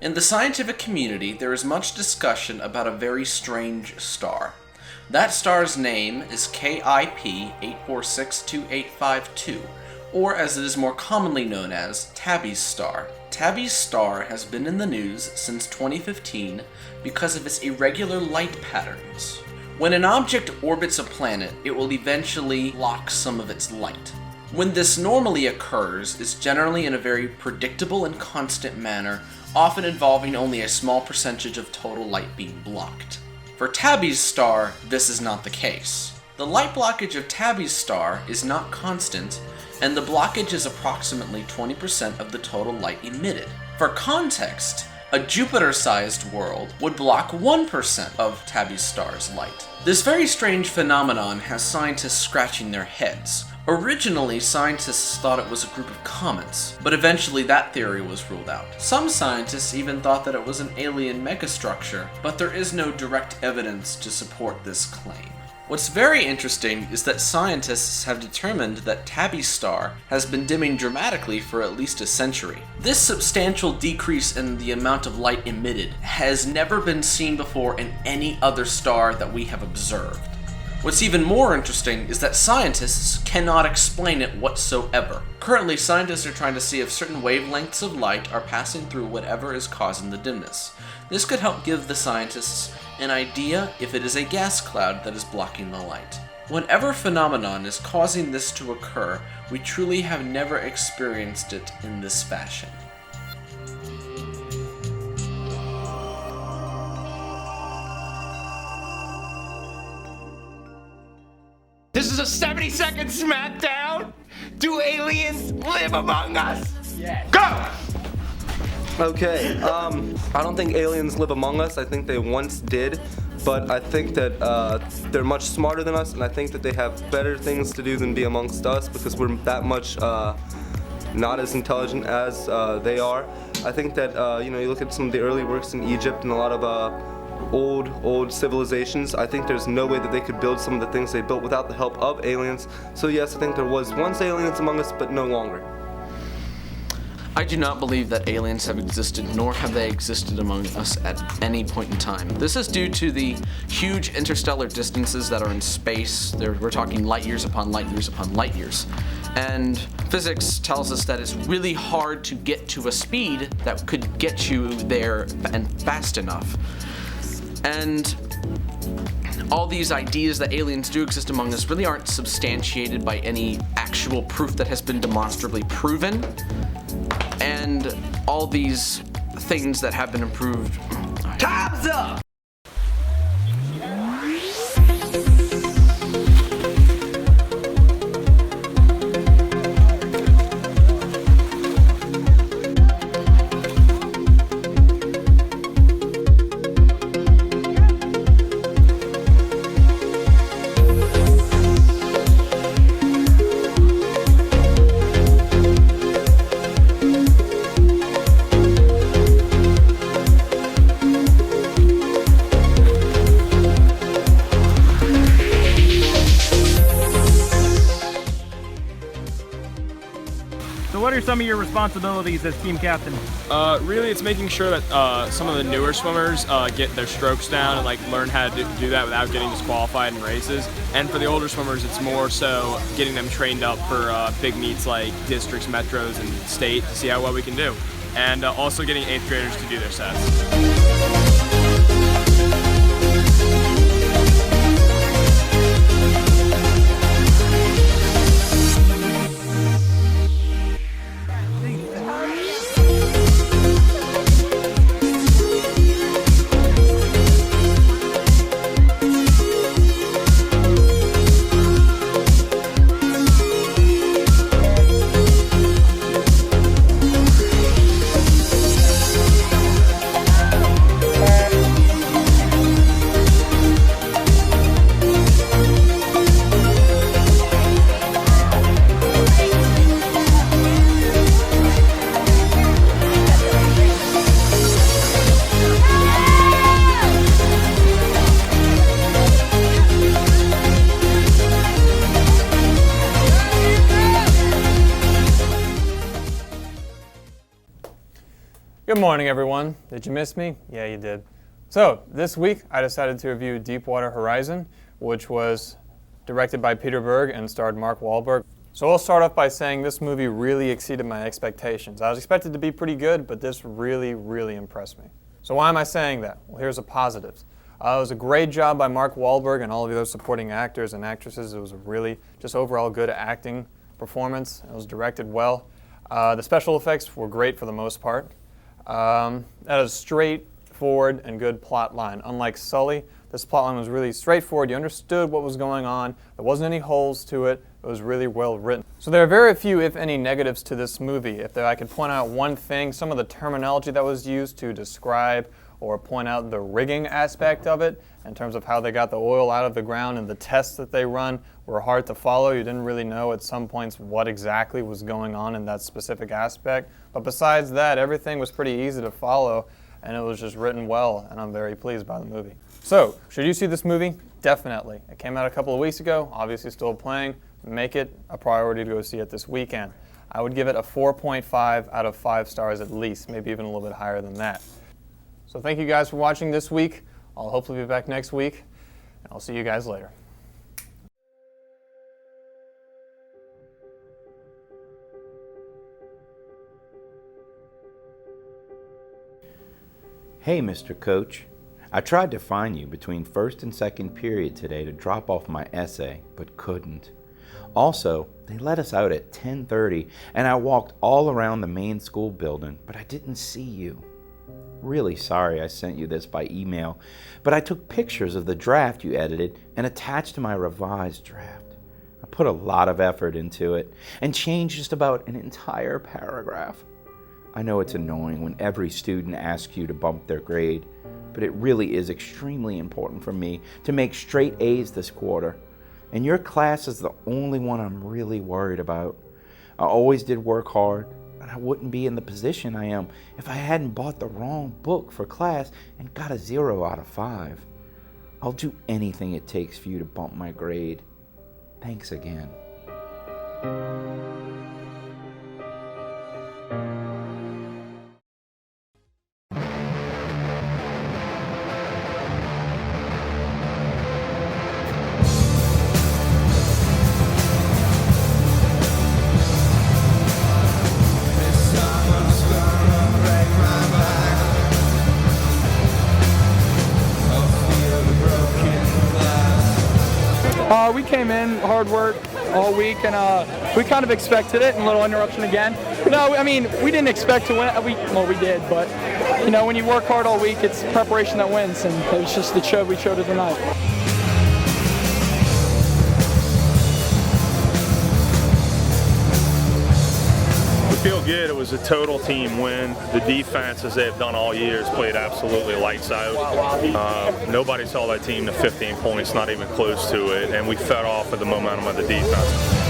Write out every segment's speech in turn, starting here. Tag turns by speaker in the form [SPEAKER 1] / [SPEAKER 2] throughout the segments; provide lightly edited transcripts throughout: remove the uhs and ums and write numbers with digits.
[SPEAKER 1] In the scientific community, there is much discussion about a very strange star. That star's name is KIP 8462852, or as it is more commonly known as, Tabby's star. Tabby's star has been in the news since 2015 because of its irregular light patterns. When an object orbits a planet, it will eventually block some of its light. When this normally occurs, it's generally in a very predictable and constant manner, often involving only a small percentage of total light being blocked. For Tabby's star, this is not the case. The light blockage of Tabby's star is not constant, and the blockage is approximately 20% of the total light emitted. For context, a Jupiter-sized world would block 1% of Tabby's star's light. This very strange phenomenon has scientists scratching their heads. Originally, scientists thought it was a group of comets, but eventually that theory was ruled out. Some scientists even thought that it was an alien megastructure, but there is no direct evidence to support this claim. What's very interesting is that scientists have determined that Tabby's star has been dimming dramatically for at least a century. This substantial decrease in the amount of light emitted has never been seen before in any other star that we have observed. What's even more interesting is that scientists cannot explain it whatsoever. Currently, scientists are trying to see if certain wavelengths of light are passing through whatever is causing the dimness. This could help give the scientists an idea if it is a gas cloud that is blocking the light. Whatever phenomenon is causing this to occur, we truly have never experienced it in this fashion.
[SPEAKER 2] This is a 70-second smackdown. Do aliens live among us? Yes. Go!
[SPEAKER 3] Okay, I don't think aliens live among us. I think they once did, but I think that they're much smarter than us, and I think that they have better things to do than be amongst us because we're that much not as intelligent as they are. I think that, you look at some of the early works in Egypt and a lot of old civilizations. I think there's no way that they could build some of the things they built without the help of aliens. So yes, I think there was once aliens among us, but no longer.
[SPEAKER 1] I do not believe that aliens have existed, nor have they existed among us at any point in time. This is due to the huge interstellar distances that are in space. We're talking light years upon light years upon light years. And physics tells us that it's really hard to get to a speed that could get you there and fast enough. And all these ideas that aliens do exist among us really aren't substantiated by any actual proof that has been demonstrably proven. And all these things that have been improved.
[SPEAKER 2] Time's up!
[SPEAKER 4] So what are some of your responsibilities as team captain?
[SPEAKER 5] Really, it's making sure that some of the newer swimmers get their strokes down and learn how to do that without getting disqualified in races. And for the older swimmers, it's more so getting them trained up for big meets like districts, metros, and state to see how well we can do. And also getting 8th graders to do their sets.
[SPEAKER 6] Good morning, everyone. Did you miss me? Yeah, you did. So, this week I decided to review Deepwater Horizon, which was directed by Peter Berg and starred Mark Wahlberg. So I'll start off by saying this movie really exceeded my expectations. I was expected to be pretty good, but this really, really impressed me. So why am I saying that? Well, here's the positives. It was a great job by Mark Wahlberg and all of the other supporting actors and actresses. It was a really, just overall good acting performance. It was directed well. The special effects were great for the most part. That is a straightforward and good plot line. Unlike Sully, this plot line was really straightforward. You understood what was going on. There wasn't any holes to it. It was really well written. So there are very few, if any, negatives to this movie. If I could point out one thing, some of the terminology that was used to describe or point out the rigging aspect of it, in terms of how they got the oil out of the ground and the tests that they run were hard to follow. You didn't really know at some points what exactly was going on in that specific aspect. But besides that, everything was pretty easy to follow, and it was just written well, and I'm very pleased by the movie. So, should you see this movie? Definitely. It came out a couple of weeks ago, obviously still playing. Make it a priority to go see it this weekend. I would give it a 4.5 out of 5 stars at least, maybe even a little bit higher than that. So thank you guys for watching this week. I'll hopefully be back next week, and I'll see you guys later.
[SPEAKER 7] Hey, Mr. Coach. I tried to find you between first and second period today to drop off my essay, but couldn't. Also, they let us out at 10:30, and I walked all around the main school building, but I didn't see you. Really sorry I sent you this by email, but I took pictures of the draft you edited and attached to my revised draft. I put a lot of effort into it and changed just about an entire paragraph. I know it's annoying when every student asks you to bump their grade, but it really is extremely important for me to make straight A's this quarter. And your class is the only one I'm really worried about. I always did work hard, but I wouldn't be in the position I am if I hadn't bought the wrong book for class and got a 0 out of 5. I'll do anything it takes for you to bump my grade. Thanks again.
[SPEAKER 8] We came in, hard work all week, and we kind of expected it, and a little interruption again. No, I mean, we didn't expect to win. Well, we did, but, you know, when you work hard all week, it's preparation that wins, and it was just we showed it tonight.
[SPEAKER 9] We feel good. It was a total team win. The defense, as they've done all year, has played absolutely lights out. Nobody saw that team to 15 points, not even close to it, and we fed off of the momentum of the defense.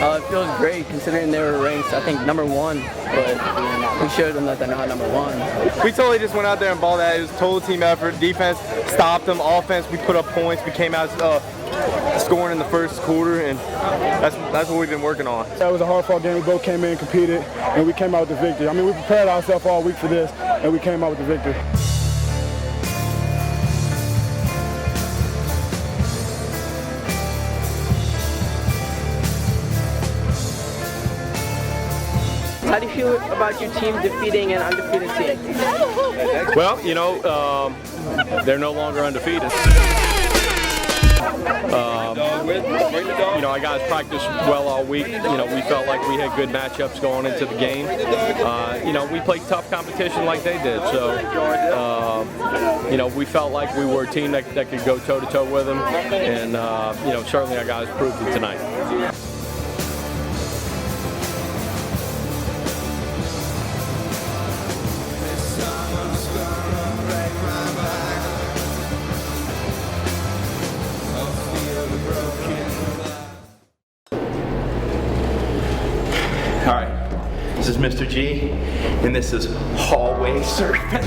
[SPEAKER 10] It feels great considering they were ranked, I think, number 1, but we showed them that they're not number 1.
[SPEAKER 3] We totally just went out there and balled out. It was a total team effort. Defense stopped them. Offense, we put up points. We came out scoring in the first quarter, and that's what we've been working on.
[SPEAKER 8] That was a hard-fought game. We both came in, competed, and we came out with the victory. I mean, we prepared ourselves all week for this, and we came out with the victory.
[SPEAKER 10] How do you feel about your team defeating an undefeated team?
[SPEAKER 9] Well, you know, they're no longer undefeated.
[SPEAKER 5] You know, our guys practiced well all week. You know, we felt like we had good matchups going into the game. You know, we played tough competition like they did. So, you know, we felt like we were a team that could go toe-to-toe with them. And, you know, certainly our guys proved it tonight.
[SPEAKER 7] All right, this is Mr. G, and this is Hallway Surfing.